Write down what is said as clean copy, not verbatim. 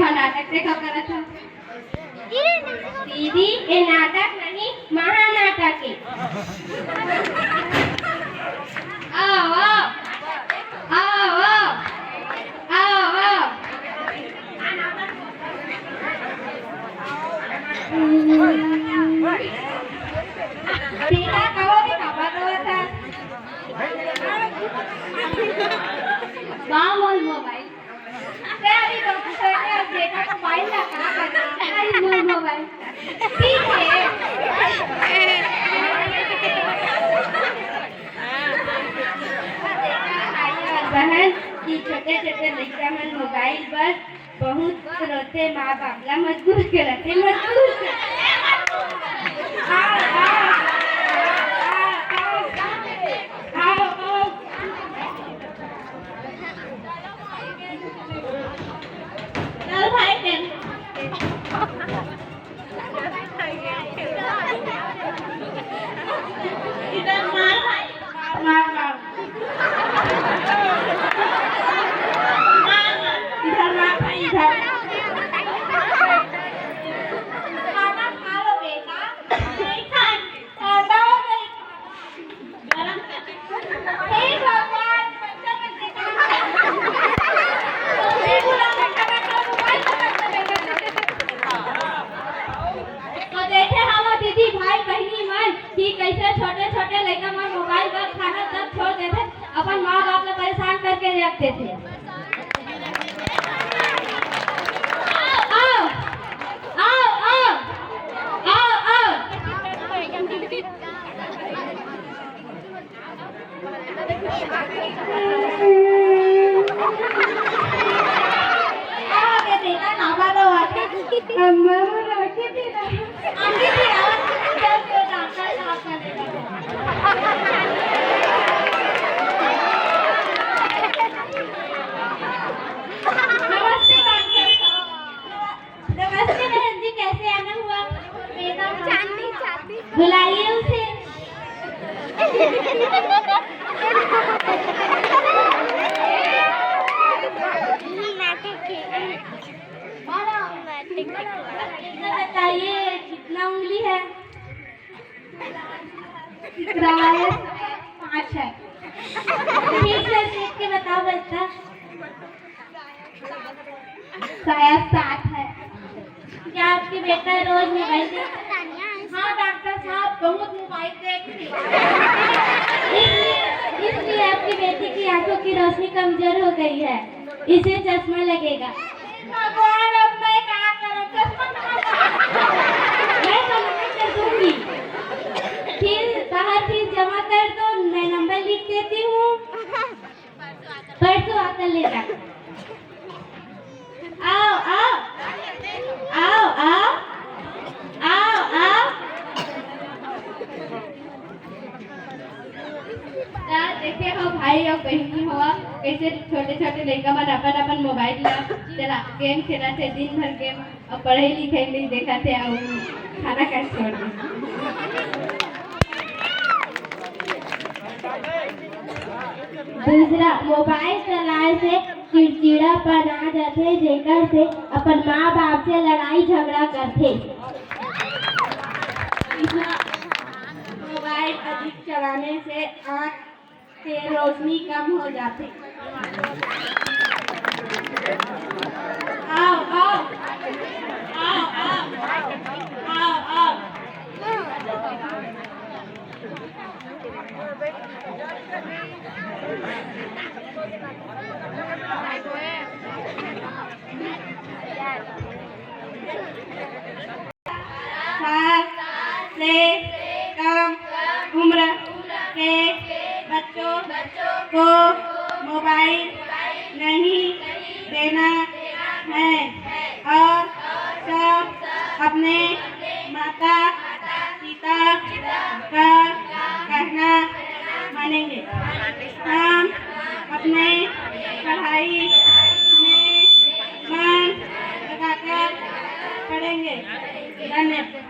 नाटक देखो करत हूँ। दीदी ये नाटक नहीं महानाटक है। आओ आओ आओ आओ आओ बेटा कहो भी खबर था गाँव मोल मोबाइल अभी डॉक्टर ने देखा मोबाइल का क्या करना है मोल मोबाइल ठीक है बहन की छोटे छोटे लड़का मन मोबाइल पर बहुत रोते माँ बाप ला मजबूर करते मजबूर कैसे छोटे छोटे लड़का मन मोबाइल पर खाना तक छोड़ देते अपन माँ बाप को परेशान करके रखते थे। आओ आओ आओ आओ आओ बेटा नावा लो आके अम्मा रोटी भी ना आंटी भी बुलाइए उसे बताइए कितना उंगली है? 5 है। ठीक है देख के बताओ बच्चा। शायद 7 है। क्या आपकी बेटा रोज मोबाइल देखता है? हाँ डॉक्टर साहब बहुत मोबाइल देखती इसलिए आपकी बेटी की आंखों की रोशनी कमजोर हो गई है। इसे चश्मा लगेगा। भगवान अब मैं क्या करूं? मैं समझ कर दूंगी। फिर बाहर फीस जमा कर दो मैं नंबर लिख देती हूँ परसों आकर ले जा। आओ आओ आओ आओ आओ आओ देखे हो भाई और बहनी हुआ कैसे छोटे छोटे लड़का मन अपन अपन मोबाइल ला चला गेम खेला थे दिन भर गेम और पढ़ाई लिखाई नहीं देखा थे और खाना कैसे छोड़ दूसरा मोबाइल चलाए से चिड़चिड़ापन आ जाते जेकर से अपन माँ बाप से लड़ाई झगड़ा करते। मोबाइल अधिक चलाने से आँख से रोशनी कम हो जाती। आओ आओ आओ आओ आओ आओ से कम उम्र के बच्चों को मोबाइल नहीं देना है और सब अपने माता पिता का कहना मानेंगे। हम अपने पढ़ाई में मन लगाकर पढ़ेंगे। धन्यवाद।